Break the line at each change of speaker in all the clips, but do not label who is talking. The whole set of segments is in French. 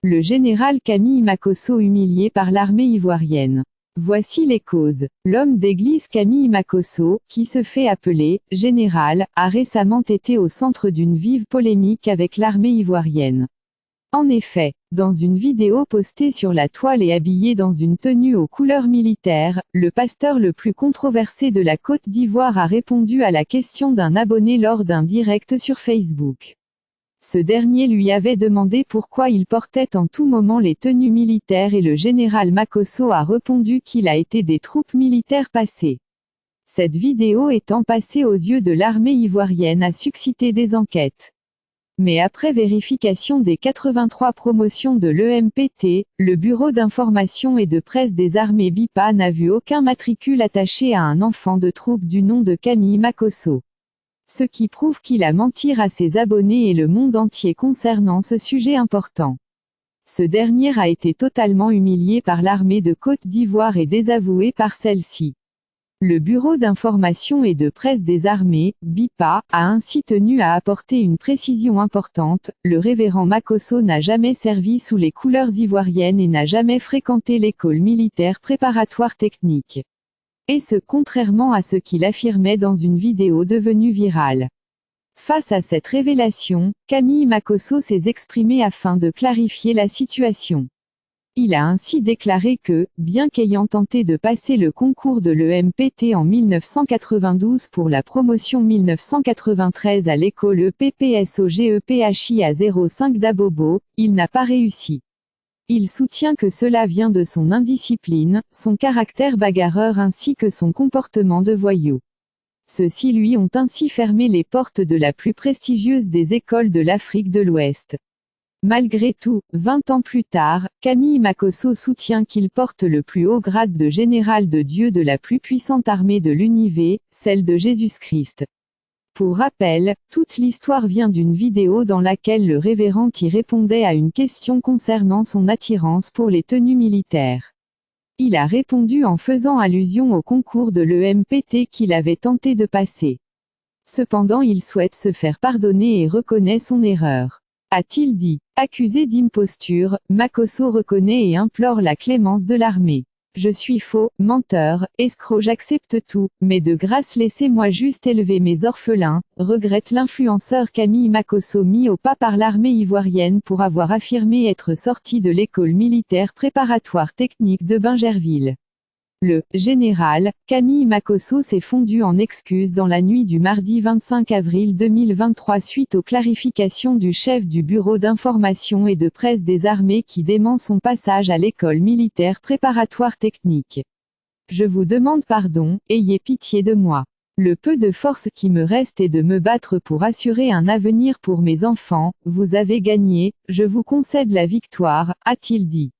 Le général Camille Makhosso humilié par l'armée ivoirienne. Voici les causes. L'homme d'église Camille Makhosso, qui se fait appeler « général », a récemment été au centre d'une vive polémique avec l'armée ivoirienne. En effet, dans une vidéo postée sur la toile et habillé dans une tenue aux couleurs militaires, le pasteur le plus controversé de la Côte d'Ivoire a répondu à la question d'un abonné lors d'un direct sur Facebook. Ce dernier lui avait demandé pourquoi il portait en tout moment les tenues militaires et le général Makhosso a répondu qu'il a été des troupes militaires passées. Cette vidéo étant passée aux yeux de l'armée ivoirienne a suscité des enquêtes. Mais après vérification des 83 promotions de l'EMPT, le Bureau d'information et de presse des armées BIPA n'a vu aucun matricule attaché à un enfant de troupe du nom de Camille Makhosso. Ce qui prouve qu'il a menti à ses abonnés et le monde entier concernant ce sujet important. Ce dernier a été totalement humilié par l'armée de Côte d'Ivoire et désavoué par celle-ci. Le Bureau d'information et de presse des armées, BIPA, a ainsi tenu à apporter une précision importante, le révérend Makhosso n'a jamais servi sous les couleurs ivoiriennes et n'a jamais fréquenté l'école militaire préparatoire technique. Et ce contrairement à ce qu'il affirmait dans une vidéo devenue virale. Face à cette révélation, Camille Makhosso s'est exprimé afin de clarifier la situation. Il a ainsi déclaré que, bien qu'ayant tenté de passer le concours de l'EMPT en 1992 pour la promotion 1993 à l'école EPPSOGEPHI à 05 d'Abobo, il n'a pas réussi. Il soutient que cela vient de son indiscipline, son caractère bagarreur ainsi que son comportement de voyou. Ceux-ci lui ont ainsi fermé les portes de la plus prestigieuse des écoles de l'Afrique de l'Ouest. Malgré tout, 20 ans plus tard, Camille Makhosso soutient qu'il porte le plus haut grade de général de Dieu de la plus puissante armée de l'univers, celle de Jésus-Christ. Pour rappel, toute l'histoire vient d'une vidéo dans laquelle le révérend y répondait à une question concernant son attirance pour les tenues militaires. Il a répondu en faisant allusion au concours de l'EMPT qu'il avait tenté de passer. Cependant il souhaite se faire pardonner et reconnaît son erreur. A-t-il dit. Accusé d'imposture, Makhosso reconnaît et implore la clémence de l'armée. Je suis faux, menteur, escroc, j'accepte tout, mais de grâce laissez-moi juste élever mes orphelins, regrette l'influenceur Camille Makhosso mis au pas par l'armée ivoirienne pour avoir affirmé être sorti de l'école militaire préparatoire technique de Bingerville. Le général Camille Makhosso s'est fondu en excuses dans la nuit du mardi 25 avril 2023 suite aux clarifications du chef du Bureau d'information et de presse des armées qui dément son passage à l'école militaire préparatoire technique. Je vous demande pardon, ayez pitié de moi. Le peu de force qui me reste est de me battre pour assurer un avenir pour mes enfants, vous avez gagné, je vous concède la victoire, a-t-il dit.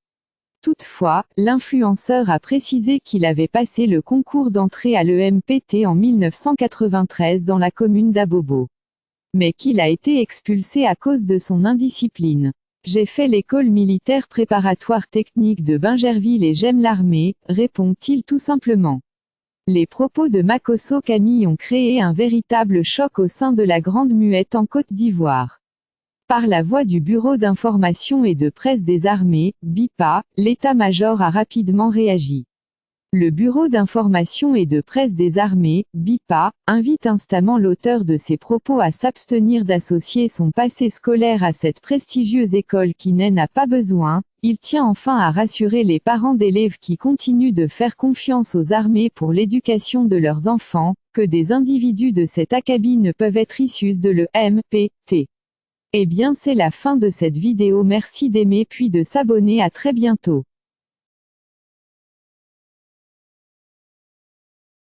Toutefois, l'influenceur a précisé qu'il avait passé le concours d'entrée à l'EMPT en 1993 dans la commune d'Abobo. Mais qu'il a été expulsé à cause de son indiscipline. J'ai fait l'école militaire préparatoire technique de Bingerville et j'aime l'armée, répond-il tout simplement. Les propos de Makhosso Camille ont créé un véritable choc au sein de la Grande Muette en Côte d'Ivoire. Par la voix du Bureau d'information et de presse des armées, BIPA, l'état-major a rapidement réagi. Le Bureau d'information et de presse des armées, BIPA, invite instamment l'auteur de ces propos à s'abstenir d'associer son passé scolaire à cette prestigieuse école qui n'en a pas besoin. Il tient enfin à rassurer les parents d'élèves qui continuent de faire confiance aux armées pour l'éducation de leurs enfants, que des individus de cet acabit ne peuvent être issus de l'EMPT. Eh bien c'est la fin de cette vidéo, merci d'aimer puis de s'abonner, à très bientôt.